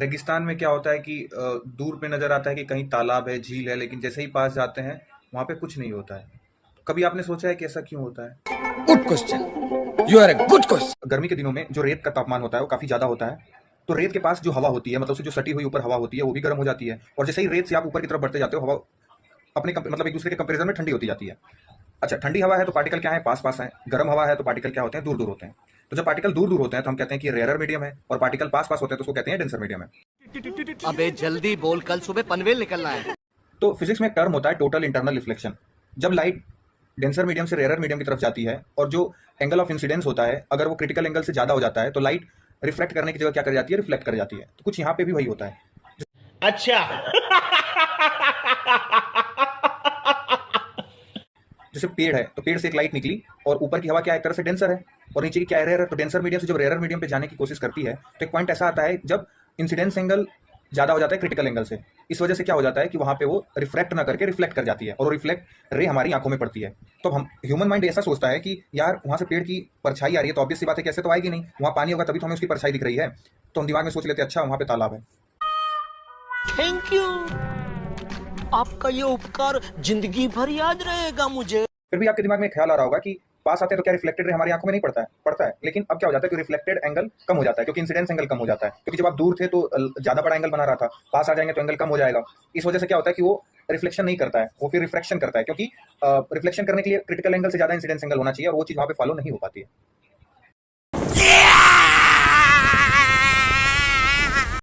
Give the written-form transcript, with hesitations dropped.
रेगिस्तान में क्या होता है कि दूर पे नजर आता है कि कहीं तालाब है, झील है, लेकिन जैसे ही पास जाते हैं वहां पे कुछ नहीं होता है। कभी आपने सोचा है कि ऐसा क्यों होता है? Good question. You are a good question. गर्मी के दिनों में जो रेत का तापमान होता है वो काफी ज्यादा होता है, तो रेत के पास जो हवा होती है, मतलब उससे जो सटी हुई ऊपर हवा होती है, वो भी गर्म हो जाती है। और जैसे ही रेत से आप ऊपर की तरफ बढ़ते जाते हो, हवा मतलब एक दूसरे के कंपेरिजन में ठंडी होती जाती है। अच्छा, ठंडी हवा है तो पार्टिकल क्या है, पास पास है। गर्म हवा है तो पार्टिकल क्या होते हैं, दूर दूर होते हैं। तो जब पार्टिकल दूर दूर होते हैं तो हम कहते हैं कि रेयरर मीडियम है, और पार्टिकल पास पास होते हैं तो उसको कहते हैं डेंसर मीडियम है। अबे जल्दी बोल, कल सुबह पनवेल निकलना है। तो फिजिक्स में एक टर्म होता है टोटल इंटरनल रिफ्लेक्शन। जब लाइट डेंसर मीडियम से रेयरर मीडियम की तरफ जाती है, और जो एंगल ऑफ इंसिडेंस होता है अगर वो क्रिटिकल एंगल से ज्यादा हो जाता है, तो लाइट रिफ्लेक्ट करने की जगह क्या कर जाती है, रिफ्लेक्ट कर जाती है। तो कुछ यहाँ पे भी वही होता है। अच्छा। जैसे पेड़ है तो पेड़ से एक लाइट निकली, और ऊपर की हवा क्या है, एक तरह से डेंसर है, और नीचे की क्या है, रेयर है। तो डेंसर मीडियम से जब रेयर मीडियम पे जाने की कोशिश करती है, तो एक पॉइंट ऐसा आता है जब इंसिडेंस एंगल ज्यादा हो जाता है क्रिटिकल एंगल से। इस वजह से क्या हो जाता है कि वहां पे वो रिफ्लेक्ट ना करके रिफ्लेक्ट कर जाती है, और वो रिफ्लेक्ट रे हमारी आंखों में पड़ती है। तो हम ह्यूमन माइंड ऐसा सोचता है कि यार वहां से पेड़ की परछाई आ रही है, तो ऑब्वियस सी बात है कैसे तो आएगी नहीं, वहां पानी होगा तभी तो हमें उसकी परछाई दिख रही है। तो हम दिमाग में सोच लेते हैं अच्छा वहां पे तालाब है। थैंक यू, आपका ये उपकार जिंदगी भर याद रहेगा मुझे। फिर भी आपके दिमाग में ख्याल आ रहा होगा कि पास आते हैं तो क्या रिफ्लेक्टेड रे हमारी आंखों में नहीं पड़ता है, पड़ता है। लेकिन अब क्या हो जाता है कि रिफ्लेक्टेड एंगल कम हो जाता है, क्योंकि इंसिडेंस एंगल कम हो जाता है। क्योंकि जब आप दूर थे तो ज्यादा बड़ा एंगल बना रहा था, पास आ जाएंगे तो एंगल कम हो जाएगा। इस वजह से क्या होता है कि वो रिफ्लेक्शन नहीं करता है, वो फिर रिफ्रैक्शन करता है, क्योंकि रिफ्लेक्शन करने के लिए क्रिटिकल एंगल से ज्यादा इंसिडेंस एंगल होना चाहिए, और वो चीज वहां पे फॉलो नहीं हो पाती है।